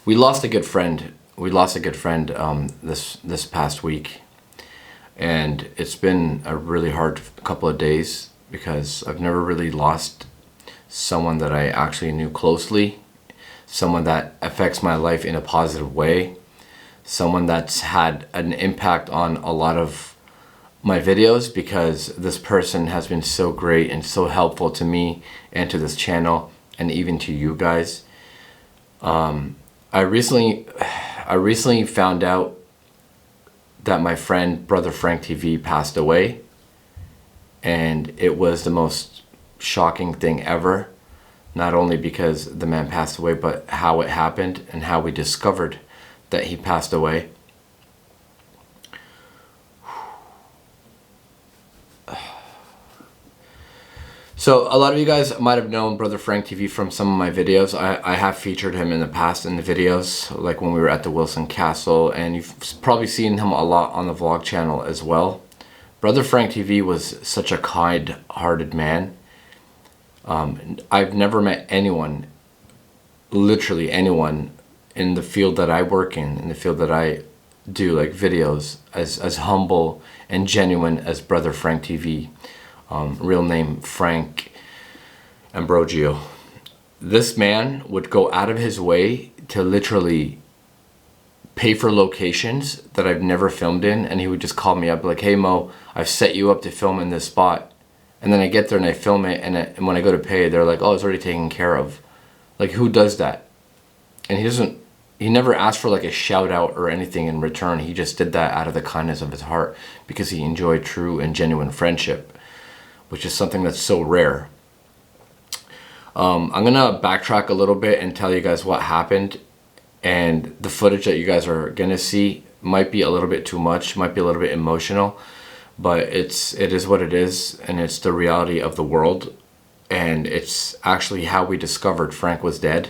We lost a good friend. We lost a good friend this past week, and it's been a really hard couple of days because I've never really lost someone that I actually knew closely, someone that affects my life in a positive way, someone that's had an impact on a lot of my videos, because this person has been so great and so helpful to me and to this channel and even to you guys. I recently found out that my friend Brother Frank TV passed away, and it was the most shocking thing ever, not only because the man passed away, but how it happened and how we discovered that he passed away. So a lot of you guys might have known Brother Frank TV from some of my videos. I have featured him in the past in the videos, like when we were at the Wilson Castle, and you've probably seen him a lot on the vlog channel as well. Brother Frank TV was such a kind-hearted man. I've never met anyone, literally anyone, in the field that I work in the field that I do, like videos, as humble and genuine as Brother Frank TV. Real name Frank Ambrogio. This man would go out of his way to literally pay for locations that I've never filmed in, and he would just call me up like, "Hey Mo, I've set you up to film in this spot," and then I get there and I film it, and when I go to pay, they're like, "Oh, it's already taken care of." Like, who does that? And he never asked for like a shout out or anything in return. He just did that out of the kindness of his heart because he enjoyed true and genuine friendship, which is something that's so rare. I'm gonna backtrack a little bit and tell you guys what happened, and the footage that you guys are gonna see might be a little bit too much, might be a little bit emotional, but it is what it is, and it's the reality of the world, and it's actually how we discovered Frank was dead,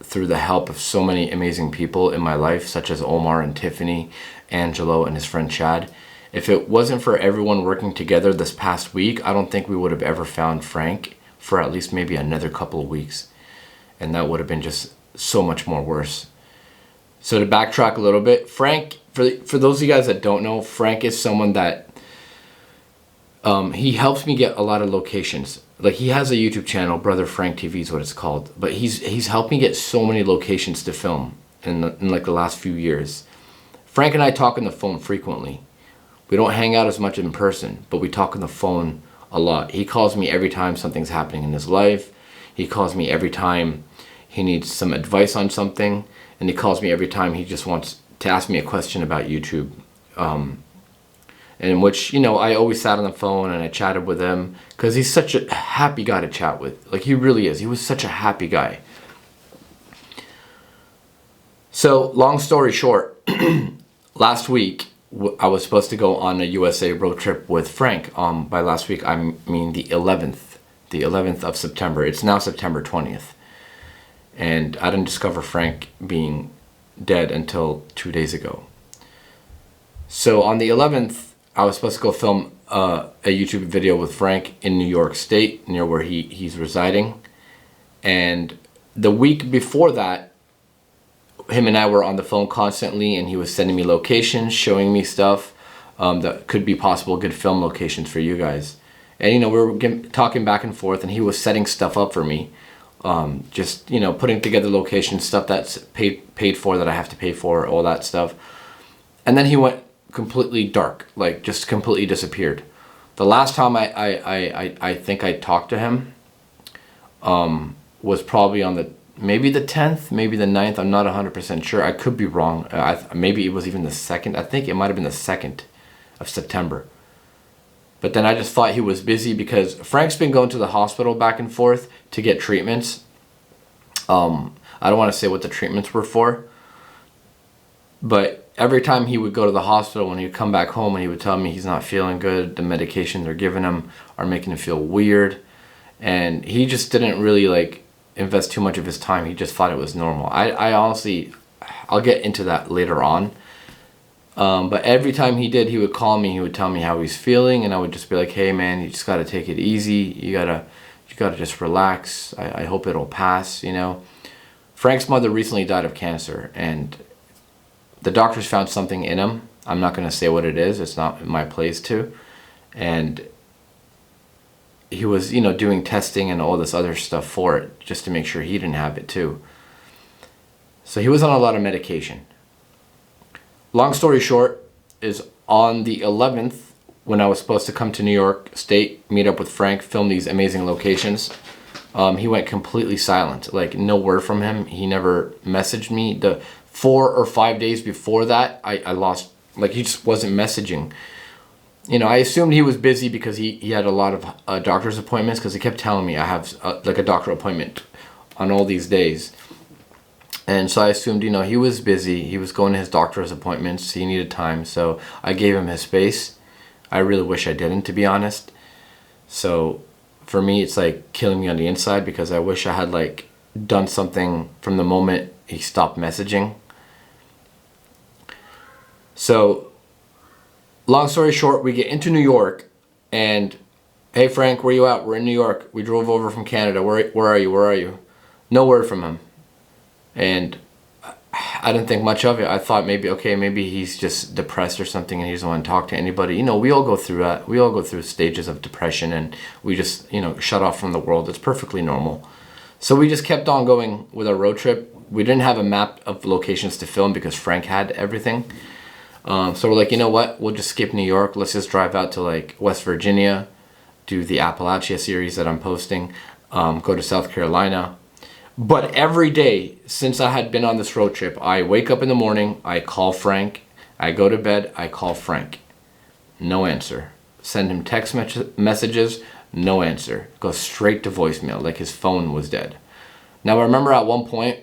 through the help of so many amazing people in my life, such as Omar and Tiffany, Angelo and his friend Chad. If it wasn't for everyone working together this past week, I don't think we would have ever found Frank for at least maybe another couple of weeks. And that would have been just so much more worse. So to backtrack a little bit, Frank, for those of you guys that don't know, Frank is someone that, he helps me get a lot of locations. Like, he has a YouTube channel, Brother Frank TV is what it's called. But he's helped me get so many locations to film in like the last few years. Frank and I talk on the phone frequently. We don't hang out as much in person, but we talk on the phone a lot. He calls me every time something's happening in his life. He calls me every time he needs some advice on something. And he calls me every time he just wants to ask me a question about YouTube. In which, you know, I always sat on the phone and I chatted with him because he's such a happy guy to chat with. Like, he really is. He was such a happy guy. So, long story short, last week, I was supposed to go on a USA road trip with Frank. By last week, I mean the 11th of September. It's now September 20th. And I didn't discover Frank being dead until 2 days ago. So on the 11th, I was supposed to go film a YouTube video with Frank in New York State, near where he's residing. And the week before that, him and I were on the phone constantly, and he was sending me locations, showing me stuff that could be possible good film locations for you guys. And, you know, we were talking back and forth, and he was setting stuff up for me. Just, you know, putting together locations, stuff that's paid for, that I have to pay for, all that stuff. And then he went completely dark, like just completely disappeared. The last time I think I talked to him was probably on maybe the 10th, maybe the 9th. I'm not 100% sure. I could be wrong. Maybe it was even the 2nd. I think it might have been the 2nd of September. But then I just thought he was busy because Frank's been going to the hospital back and forth to get treatments. I don't want to say what the treatments were for, but every time he would go to the hospital, when he'd come back home and he would tell me he's not feeling good, the medication they're giving him are making him feel weird, and he just didn't really like invest too much of his time. He just thought it was normal. I honestly, I'll get into that later on. But every time he did, he would call me, he would tell me how he's feeling, and I would just be like, "Hey man, you just gotta take it easy. You gotta just relax. I hope it'll pass, you know." Frank's mother recently died of cancer, and the doctors found something in him. I'm not going to say what it is. It's not my place to. And he was, you know, doing testing and all this other stuff for it just to make sure he didn't have it too. So he was on a lot of medication. Long story short is on the 11th, when I was supposed to come to New York State, meet up with Frank, film these amazing locations, he went completely silent. Like, no word from him. He never messaged me. The 4 or 5 days before that, I lost, like, he just wasn't messaging. You know, I assumed he was busy because he had a lot of doctor's appointments, because he kept telling me I have like a doctor appointment on all these days. And so I assumed, you know, he was busy. He was going to his doctor's appointments. He needed time. So I gave him his space. I really wish I didn't, to be honest. So for me, it's like killing me on the inside, because I wish I had like done something from the moment he stopped messaging. So long story short, we get into New York, and hey Frank, where you at? We're in New York. We drove over from Canada. Where are you? Where are you? No word from him. And I didn't think much of it. I thought maybe, okay, maybe he's just depressed or something and he doesn't want to talk to anybody. You know, we all go through that. We all go through stages of depression, and we just, you know, shut off from the world. It's perfectly normal. So we just kept on going with our road trip. We didn't have a map of locations to film because Frank had everything. So we're like, you know what? We'll just skip New York. Let's just drive out to like West Virginia, do the Appalachia series that I'm posting, go to South Carolina. But every day since I had been on this road trip, I wake up in the morning, I call Frank, I go to bed, I call Frank. No answer. Send him text messages, no answer. Goes straight to voicemail, like his phone was dead. Now I remember at one point,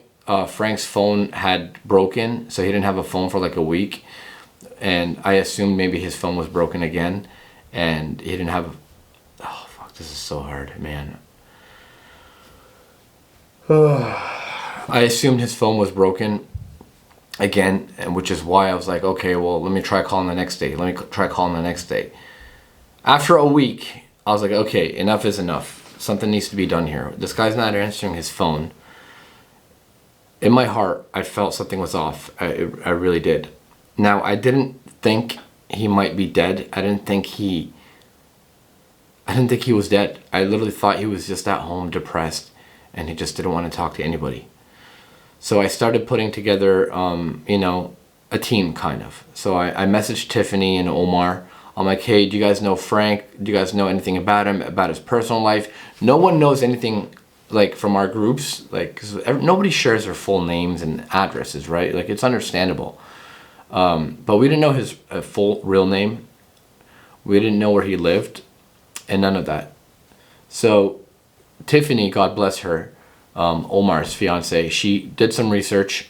Frank's phone had broken, so he didn't have a phone for like a week. And I assumed maybe his phone was broken again, and he didn't have, oh fuck, this is so hard, man. I assumed his phone was broken again, and which is why I was like, okay, well, let me try calling the next day. Let me try calling the next day. After a week, I was like, okay, enough is enough. Something needs to be done here. This guy's not answering his phone. In my heart, I felt something was off. I really did. Now, I didn't think he might be dead. I didn't think he was dead. I literally thought he was just at home depressed, and he just didn't want to talk to anybody. So I started putting together, you know, a team kind of. So I messaged Tiffany and Omar. I'm like, hey, do you guys know Frank? Do you guys know anything about him, about his personal life? No one knows anything, like, from our groups. Like, 'cause nobody shares their full names and addresses, right? Like, it's understandable. But we didn't know his full real name. We didn't know where he lived, and none of that. So Tiffany, God bless her, Omar's fiance, she did some research,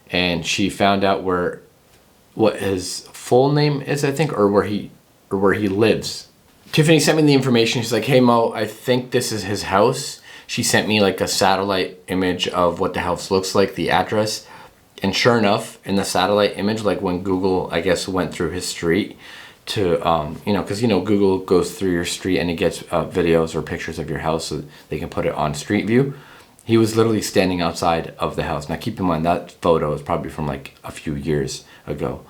and she found out what his full name is, I think, or where he lives. Tiffany sent me the information. She's like, hey Mo, I think this is his house. She sent me like a satellite image of what the house looks like, the address. And sure enough, in the satellite image, like when Google, I guess, went through his street to, you know, because, you know, Google goes through your street and it gets videos or pictures of your house so they can put it on Street View. He was literally standing outside of the house. Now, keep in mind, that photo is probably from like a few years ago.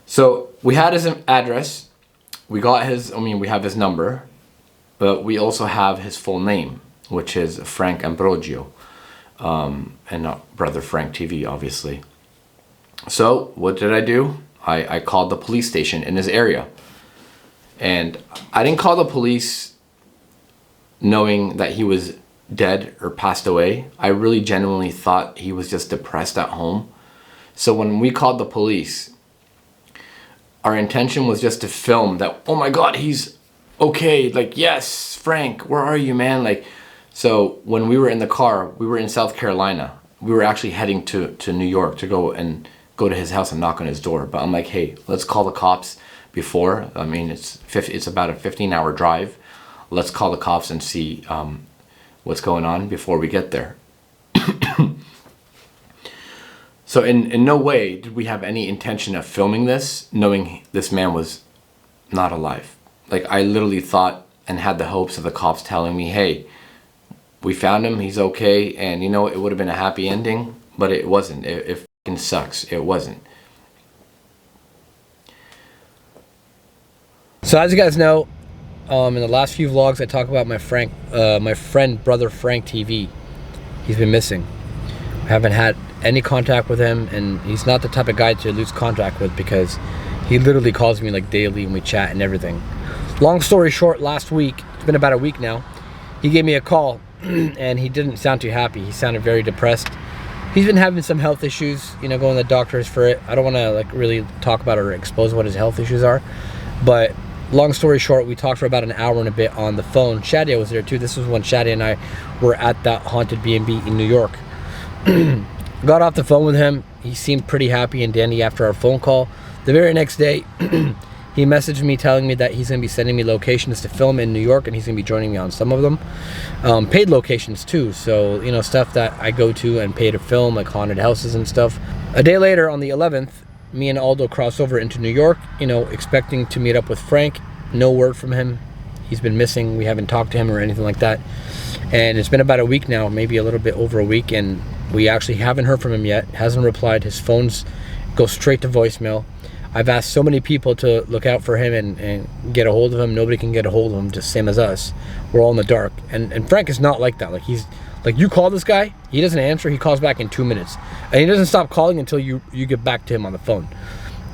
So we had his address. We got his, we have his number, but we also have his full name, which is Frank Ambrogio. And not Brother Frank TV, obviously. So what did I do? I called the police station in his area. And I didn't call the police knowing that he was dead or passed away. I really genuinely thought he was just depressed at home. So when we called the police, our intention was just to film that, oh my God, he's okay. Like, yes, Frank, where are you, man? Like, so when we were in the car, we were in South Carolina. We were actually heading to New York to go to his house and knock on his door. But I'm like, hey, let's call the cops before. I mean, it's about a 15-hour drive. Let's call the cops and see what's going on before we get there. So in no way did we have any intention of filming this, knowing this man was not alive. Like, I literally thought and had the hopes of the cops telling me, hey, We found him, he's okay, and you know, it would have been a happy ending, but it wasn't. It fucking sucks. It wasn't. So as you guys know, in the last few vlogs, I talk about my friend, brother Frank TV. He's been missing. I haven't had any contact with him, and he's not the type of guy to lose contact with, because he literally calls me like daily and we chat and everything. Long story short, last week, it's been about a week now, he gave me a call and he didn't sound too happy. He sounded very depressed. He's been having some health issues, you know, going to the doctors for it. I don't want to like really talk about or expose what his health issues are, but long story short, we talked for about an hour and a bit on the phone. Shadia was there too. This was when Shadia and I were at that haunted B&B in New York. Got off the phone with him. He seemed pretty happy and dandy after our phone call. The very next day, he messaged me telling me that he's going to be sending me locations to film in New York, and he's going to be joining me on some of them. Paid locations too, so you know, stuff that I go to and pay to film, like haunted houses and stuff. A day later, on the 11th, me and Aldo crossed over into New York, you know, expecting to meet up with Frank. No word from him. He's been missing. We haven't talked to him or anything like that. And it's been about a week now, maybe a little bit over a week, and we actually haven't heard from him yet. Hasn't replied. His phones go straight to voicemail. I've asked so many people to look out for him and get a hold of him. Nobody can get a hold of him, just same as us. We're all in the dark. And Frank is not like that. Like, he's like, you call this guy, he doesn't answer, he calls back in 2 minutes. And he doesn't stop calling until you get back to him on the phone.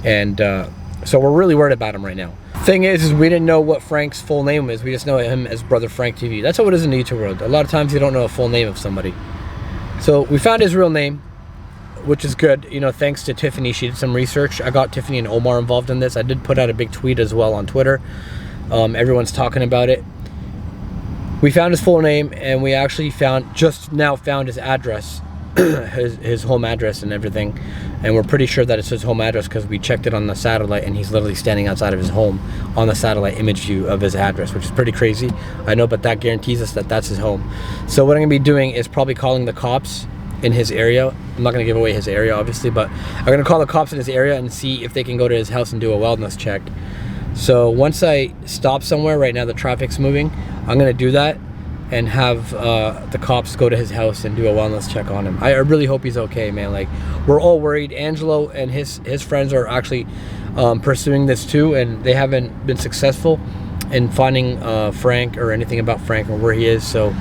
And so we're really worried about him right now. Thing is we didn't know what Frank's full name is. We just know him as Brother Frank TV. That's how it is in the YouTube world. A lot of times you don't know a full name of somebody. So we found his real name, which is good. You know, thanks to Tiffany, she did some research. I got Tiffany and Omar involved in this. I did put out a big tweet as well on Twitter. Everyone's talking about it. We found his full name, and we actually just now found his address, his home address and everything. And we're pretty sure that it's his home address because we checked it on the satellite, and he's literally standing outside of his home on the satellite image view of his address, which is pretty crazy. I know, but that guarantees us that that's his home. So what I'm gonna be doing is probably calling the cops in his area. I'm not gonna give away his area, obviously, but I'm gonna call the cops in his area and see if they can go to his house and do a wellness check. So once I stop somewhere, right now the traffic's moving, I'm gonna do that and have the cops go to his house and do a wellness check on him. I really hope he's okay, man. Like, we're all worried. Angelo and his friends are actually pursuing this too, and they haven't been successful in finding Frank or anything about Frank or where he is. So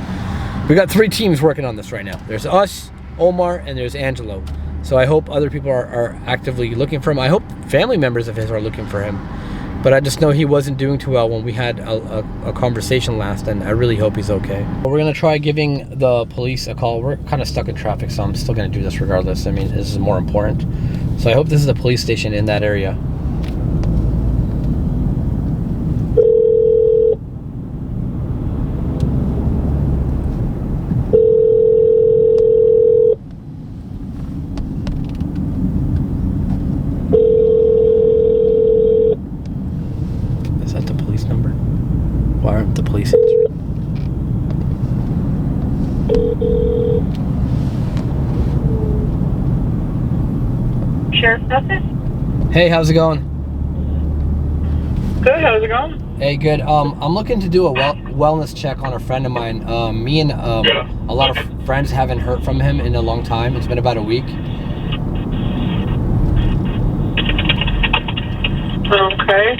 we got 3 teams working on this right now. There's us, Omar, and there's Angelo. So I hope other people are actively looking for him. I hope family members of his are looking for him. But I just know he wasn't doing too well when we had a conversation last, and I really hope he's okay. We're gonna try giving the police a call. We're kind of stuck in traffic, so I'm still gonna do this regardless. I mean, this is more important. So I hope this is a police station in that area. Why aren't the police answering? Sheriff's office? Hey, how's it going? Good, how's it going? Hey, good. I'm looking to do a wellness check on a friend of mine. Me and a lot of friends haven't heard from him in a long time. It's been about a week. Okay.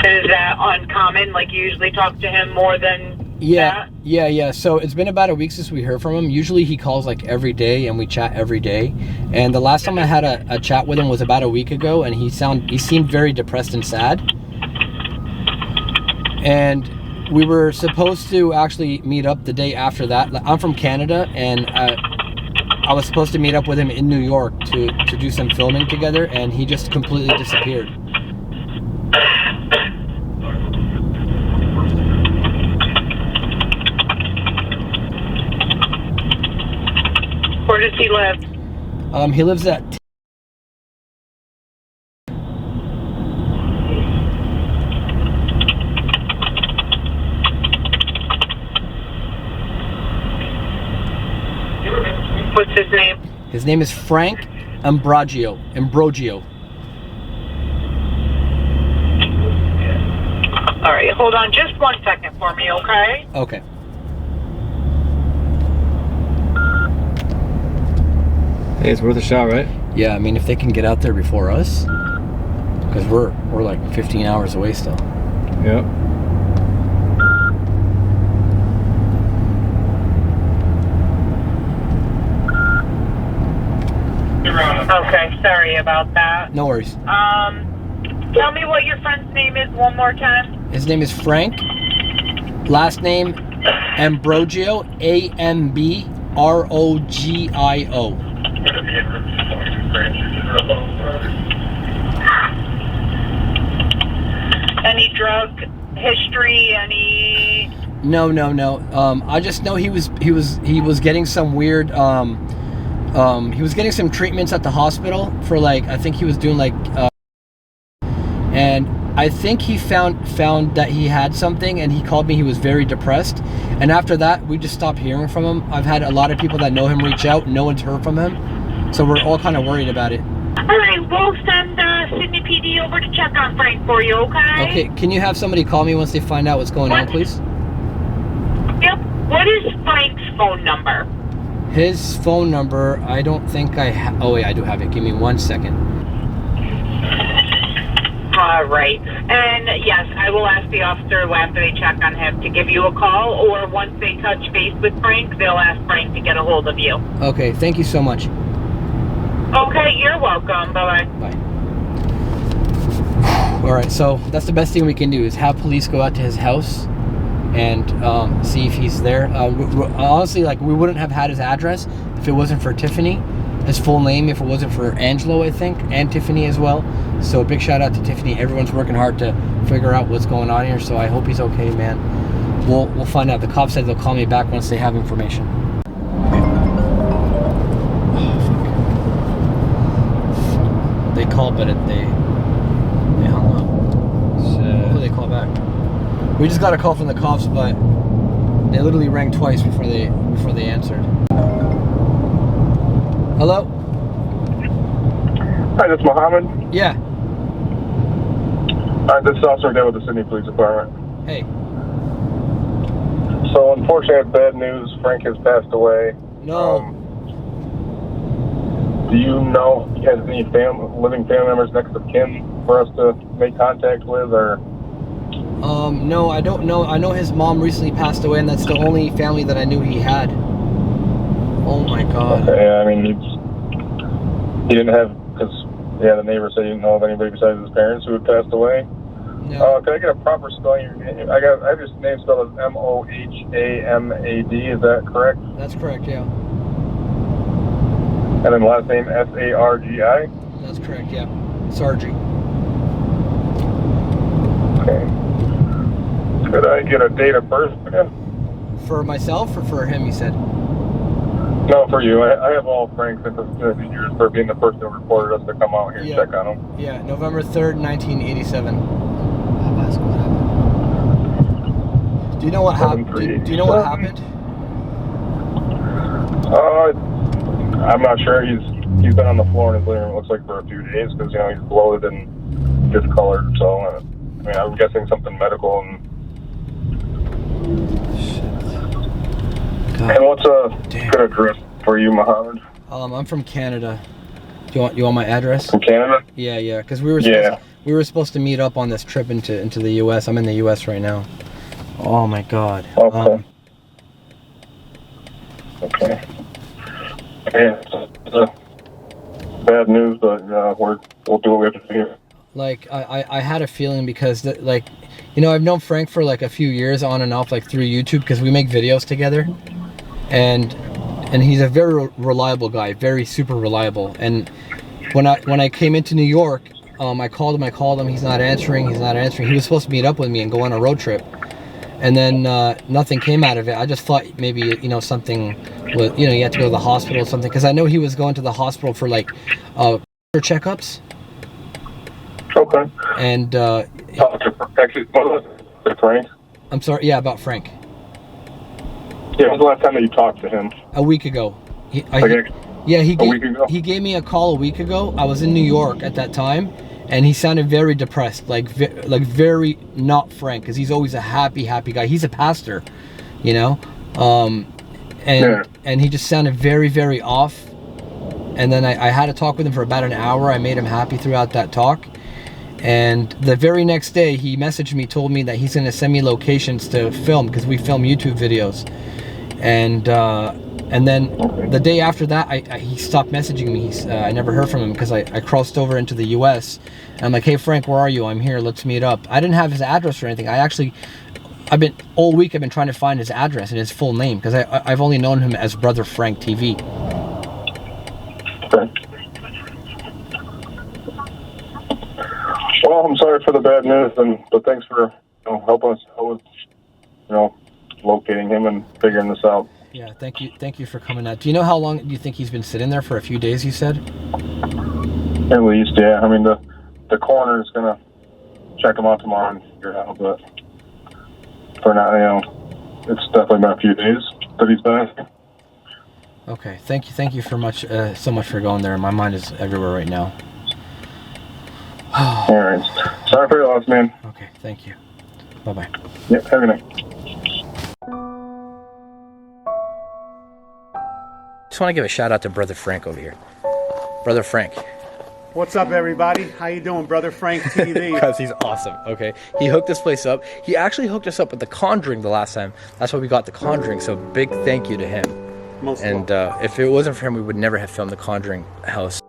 Is that uncommon? Like, you usually talk to him more than that? Yeah. So it's been about a week since we heard from him. Usually he calls like every day, and we chat every day. And the last time I had a chat with him was about a week ago, and he seemed very depressed and sad. And we were supposed to actually meet up the day after that. I'm from Canada, and I was supposed to meet up with him in New York to do some filming together, and he just completely disappeared. Where does he live? He lives at... What's his name? His name is Frank Ambrogio. All right, hold on just 1 second for me, okay? Okay. Hey, it's worth a shot, right? Yeah, I mean, if they can get out there before us, because we're like 15 hours away still. Yep. Okay, sorry about that. No worries. Tell me what your friend's name is one more time. His name is Frank. Last name Ambrogio. Ambrogio. Any drug history? Any? No. I just know he was getting some weird. He was getting some treatments at the hospital for like, I think he was doing like, and I think he found that he had something, and he called me. He was very depressed, and after that we just stopped hearing from him. I've had a lot of people that know him reach out. No one's heard from him, so we're all kind of worried about it. All right, we'll send Sydney PD over to check on Frank for you, okay? Okay, can you have somebody call me once they find out what's going on, please? Yep. What is Frank's phone number? His phone number, I don't think I have. Oh wait, I do have it. Give me 1 second. All right. And yes, I will ask the officer after they check on him to give you a call, or once they touch base with Frank, they'll ask Frank to get a hold of you. Okay, thank you so much. Okay, you're welcome. Bye-bye. Bye. All right, so that's the best thing we can do is have police go out to his house and see if he's there. Honestly, like, we wouldn't have had his address if it wasn't for Tiffany. His full name, if it wasn't for Angelo, I think, and Tiffany as well. So big shout out to Tiffany. Everyone's working hard to figure out what's going on here. So I hope he's okay, man. We'll find out. The cops said they'll call me back once they have information. They called, but they hung up. Hopefully they call back. We just got a call from the cops, but they literally rang twice before they answered. Hello? Hi, this is Mohammed. Yeah. Hi, this is Officer Dan with the Sydney Police Department. Hey. So, unfortunately, bad news. Frank has passed away. No. Do you know if he has any living family members next of kin for us to make contact with, or? No, I don't know. I know his mom recently passed away, and that's the only family that I knew he had. Oh my God. Okay, I mean, he didn't have, because, the neighbor said he didn't know of anybody besides his parents who had passed away. No. Can I get a proper spelling of your name? I have your name spelled as Mohamad. Is that correct? That's correct, yeah. And then last name Sargi? That's correct, yeah. Sargi. Okay. Could I get a date of birth again? For myself or for him, you said? No, for you. I have all Frank's years for being the person who reported us to come out here and check on him. Yeah, November 3rd, 1987. Do you know what happened? Do you know what happened? I'm not sure. He's been on the floor in his living room, it looks like, for a few days because, he's bloated and discolored. So, I'm guessing something medical. And what's a good address for you, Mohammed? I'm from Canada. Do you want my address? From Canada? Yeah, because we were supposed to meet up on this trip into the U.S. I'm in the U.S. right now. Oh my God. Okay. Okay. Yeah, it's bad news, but we'll do what we have to do here. Like, I had a feeling because, I've known Frank for like a few years on and off, like through YouTube, because we make videos together. And he's a very reliable guy, very super reliable. And when I came into New York, I called him, he's not answering. He was supposed to meet up with me and go on a road trip. And then nothing came out of it. I just thought maybe, something was, he had to go to the hospital or something. Because I know he was going to the hospital for like checkups. Okay. And actually, Frank? I'm sorry, yeah, about Frank. Yeah, when was the last time that you talked to him? A week ago. He a week ago? He gave me a call a week ago. I was in New York at that time, and he sounded very depressed, like very not Frank, because he's always a happy guy. He's a pastor, you know, and he just sounded very off. And then I had to talk with him for about an hour. I made him happy throughout that talk. And the very next day, he messaged me, told me that he's going to send me locations to film, because we film YouTube videos. And then the day after that, he stopped messaging me. I never heard from him, because I crossed over into the US. And I'm like, hey Frank, where are you? I'm here, let's meet up. I didn't have his address or anything. All week I've been trying to find his address and his full name, because I've only known him as Brother Frank TV. Okay. Well, I'm sorry for the bad news, but thanks for helping us with locating him and figuring this out. Yeah, thank you for coming out. Do you know how long do you think he's been sitting there for? A few days, you said? At least, yeah. I mean, the coroner is gonna check him out tomorrow and figure it out, but for now, it's definitely been a few days that he's been here. Okay, thank you so much for going there. My mind is everywhere right now. All right. Sorry for your loss, man. Okay, thank you. Bye-bye. Yep, have a good night. Just want to give a shout out to Brother Frank over here. Brother Frank. What's up, everybody? How you doing, Brother Frank TV? Because he's awesome, okay? He hooked this place up. He actually hooked us up with The Conjuring the last time. That's why we got The Conjuring, so big thank you to him. Most and if it wasn't for him, we would never have filmed The Conjuring house.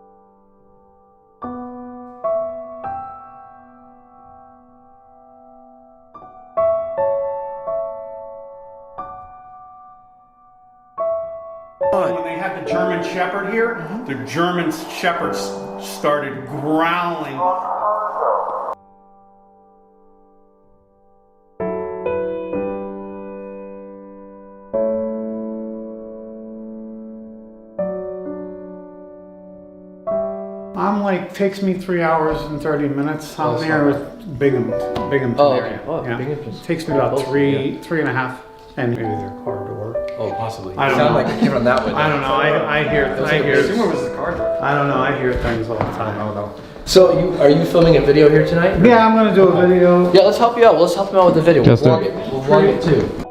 When they had the German Shepherd here, the German Shepherds started growling. I'm like, takes me 3 hours and 30 minutes. I'm there with Binghamton area. Oh, yeah. Binghamton's Takes me about close, three and a half, and maybe their car door. Oh, possibly. I don't Sound know. like it came from that window. I don't know. I hear. Where was the car door? I don't know. I hear things all the time. I don't know. So, are you filming a video here tonight? Yeah, I'm gonna do a video. Yeah, let's help you out. Let's help him out with the video. We'll Just do vlog it. it. We'll vlog it too.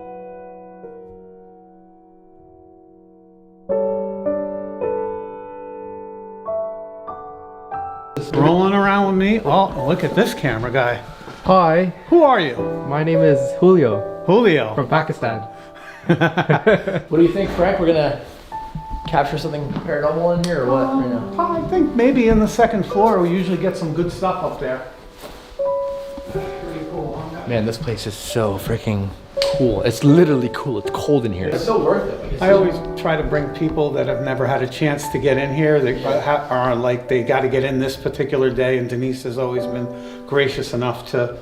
Rolling around with me. Oh, look at this camera guy. Hi, Who are you? my name is Julio Julio. from Pakistan. What do you think, Frank? We're gonna capture something paranormal in here, or what? Right now? I think maybe in the second floor we usually get some good stuff up there. Pretty cool. Man, this place is so freaking cool. It's literally cool. It's cold in here. It's so worth it. I always try to bring people that have never had a chance to get in here. They are like they got to get in this particular day, and Denise has always been gracious enough to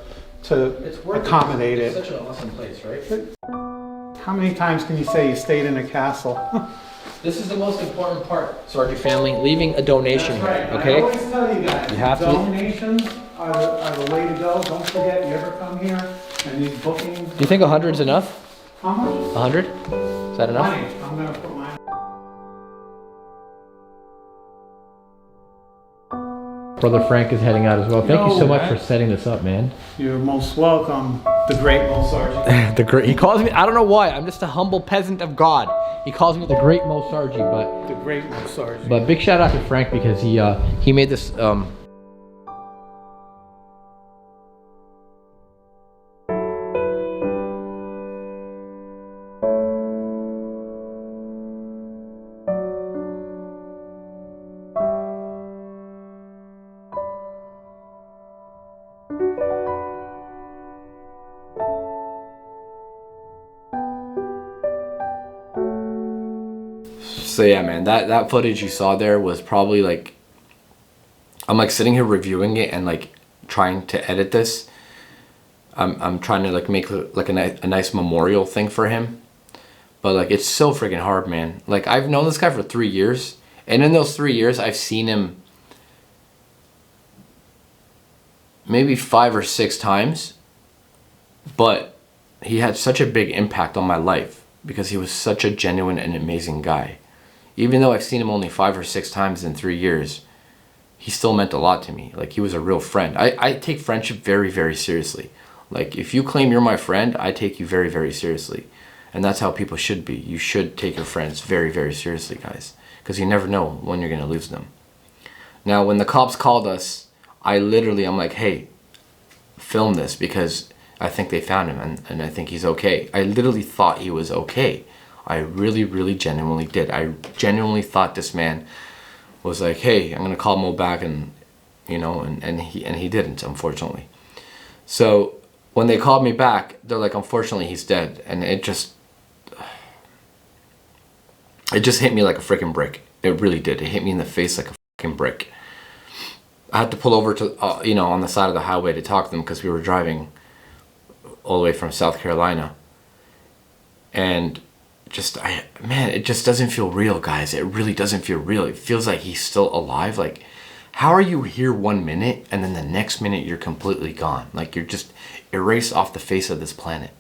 accommodate it. It's such an awesome place, right? How many times can you say you stayed in a castle? This is the most important part, Sargi family. Leaving a donation here, I okay? always tell you guys, You have to- donations are the way to go. Don't forget, you ever come here and these bookings. Do you think 100's enough? How much? 100? Is that enough? Money. I'm gonna put mine. Brother Frank is heading out as well. Thank you so much for setting this up, man. You're most welcome, the great Mo Sargi. The great. He calls me. I don't know why. I'm just a humble peasant of God. He calls me the great Mo Sargi, but The great Mo Sargi. But big shout out to Frank because he made this So yeah, man, that footage you saw there was probably like, I'm like sitting here reviewing it and like trying to edit this. I'm trying to like make like a nice memorial thing for him, but like it's so freaking hard, man. Like I've known this guy for 3 years, and in those 3 years I've seen him maybe 5 or 6 times, but he had such a big impact on my life because he was such a genuine and amazing guy. Even though I've seen him only 5 or 6 times in 3 years, he still meant a lot to me. Like, he was a real friend. I take friendship very, very seriously. Like, if you claim you're my friend, I take you very, very seriously. And that's how people should be. You should take your friends very, very seriously, guys. Because you never know when you're going to lose them. Now, when the cops called us, I'm like, hey, film this because I think they found him and I think he's okay. I literally thought he was okay. I really, really genuinely did. I genuinely thought this man was like, hey, I'm going to call Mo back, and, you know, and he didn't, unfortunately. So when they called me back, they're like, unfortunately, he's dead. And it just hit me like a freaking brick. It really did. It hit me in the face like a freaking brick. I had to pull over to, you know, on the side of the highway to talk to them because we were driving all the way from South Carolina. And just, man, it just doesn't feel real, guys. It really doesn't feel real. It feels like he's still alive. Like, how are you here 1 minute and then the next minute you're completely gone? Like, you're just erased off the face of this planet.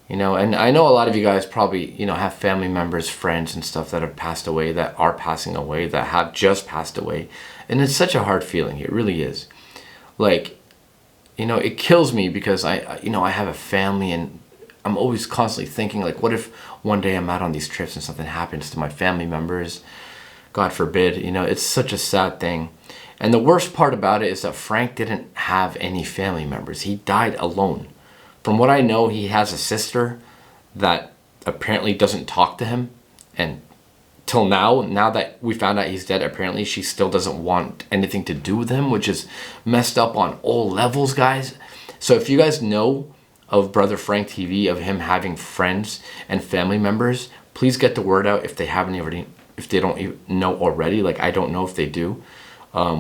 You know, and I know a lot of you guys probably, you know, have family members, friends and stuff that have passed away, that are passing away, that have just passed away. And it's such a hard feeling. It really is. Like, you know, it kills me because I have a family, and I'm always constantly thinking, like, what if one day I'm out on these trips and something happens to my family members? God forbid. You know, it's such a sad thing. And the worst part about it is that Frank didn't have any family members. He died alone. From what I know, he has a sister that apparently doesn't talk to him. And till now that we found out he's dead, apparently she still doesn't want anything to do with him, which is messed up on all levels, guys. So if you guys know of Brother Frank TV, of him having friends and family members, please get the word out if they haven't already, if they don't know already. Like, I don't know if they do.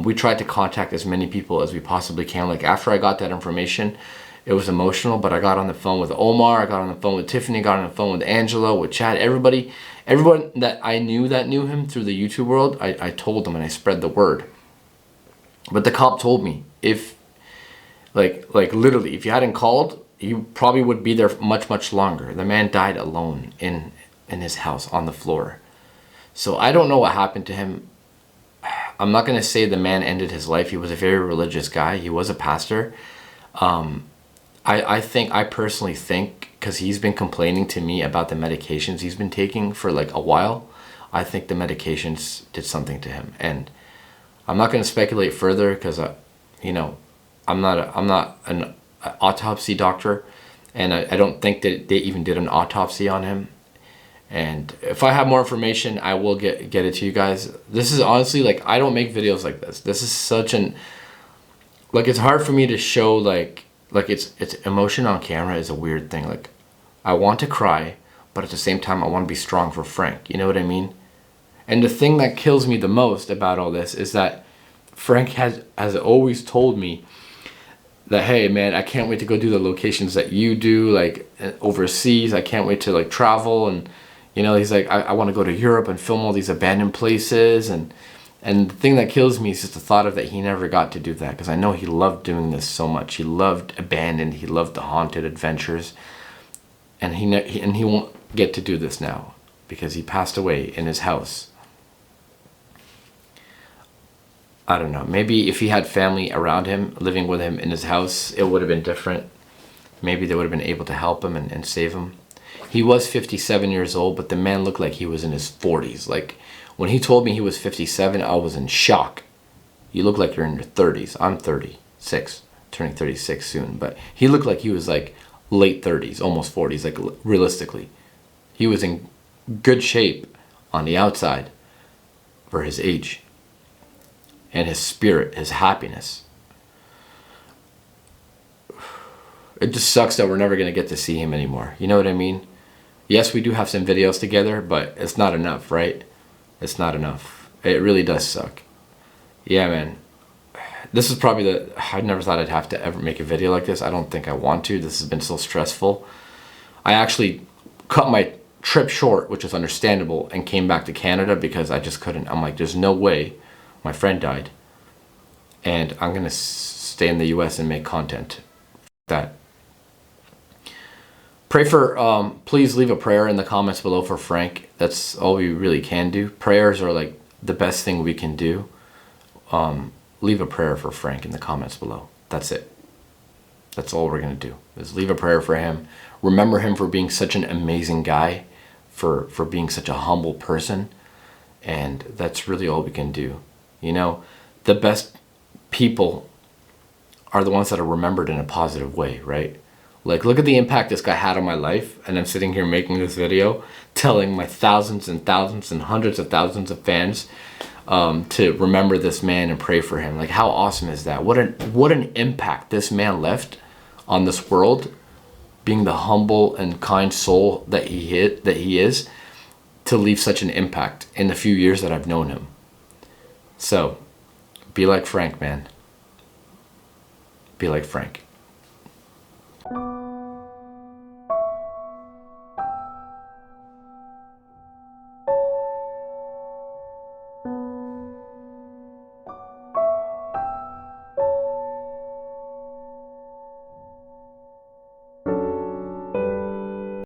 We tried to contact as many people as we possibly can. Like, after I got that information, it was emotional, but I got on the phone with Omar, I got on the phone with Tiffany, got on the phone with Angelo, with Chad, everyone that I knew that knew him through the YouTube world, I told them and I spread the word. But the cop told me, if, like literally, if you hadn't called, you probably would be there much, much longer. The man died alone in his house on the floor. So I don't know what happened to him. I'm not going to say the man ended his life. He was a very religious guy. He was a pastor. I personally think, because he's been complaining to me about the medications he's been taking for like a while, I think the medications did something to him. And I'm not going to speculate further because, you know, I'm not an autopsy doctor, and I don't think that they even did an autopsy on him. And if I have more information, I will get it to you guys. This is honestly, like, I don't make videos like this. This is such an, like, it's hard for me to show, like it's emotion on camera is a weird thing. Like, I want to cry, but at the same time I want to be strong for Frank. You know what I mean? And the thing that kills me the most about all this is that Frank has always told me that, hey man, I can't wait to go do the locations that you do, like overseas. I can't wait to like travel. And you know, he's like, I want to go to Europe and film all these abandoned places. And the thing that kills me is just the thought of that he never got to do that, because I know he loved doing this so much. He loved abandoned, he loved the haunted adventures, and he won't get to do this now because he passed away in his house. I don't know, maybe if he had family around him, living with him in his house, it would have been different. Maybe they would have been able to help him and save him. He was 57 years old, but the man looked like he was in his 40s. Like, when he told me he was 57, I was in shock. You look like you're in your 30s. I'm 36, turning 36 soon. But he looked like he was like late 30s, almost 40s, like realistically. He was in good shape on the outside for his age. And his spirit, his happiness. It just sucks that we're never going to get to see him anymore. You know what I mean? Yes, we do have some videos together, but it's not enough, right? It's not enough. It really does suck. Yeah, man. This is probably I never thought I'd have to ever make a video like this. I don't think I want to. This has been so stressful. I actually cut my trip short, which is understandable, and came back to Canada because I just couldn't. I'm like, there's no way. My friend died. And I'm going to stay in the US and make content. That. Pray for, please leave a prayer in the comments below for Frank. That's all we really can do. Prayers are like the best thing we can do. leave a prayer for Frank in the comments below. That's it. That's all we're going to do, is leave a prayer for him. Remember him for being such an amazing guy, for being such a humble person. And that's really all we can do. You know, the best people are the ones that are remembered in a positive way, right? Like, look at the impact this guy had on my life. And I'm sitting here making this video, telling my thousands and thousands and hundreds of thousands of fans to remember this man and pray for him. Like, how awesome is that? What an impact this man left on this world, being the humble and kind soul that he is, to leave such an impact in the few years that I've known him. So, be like Frank, man. Be like Frank.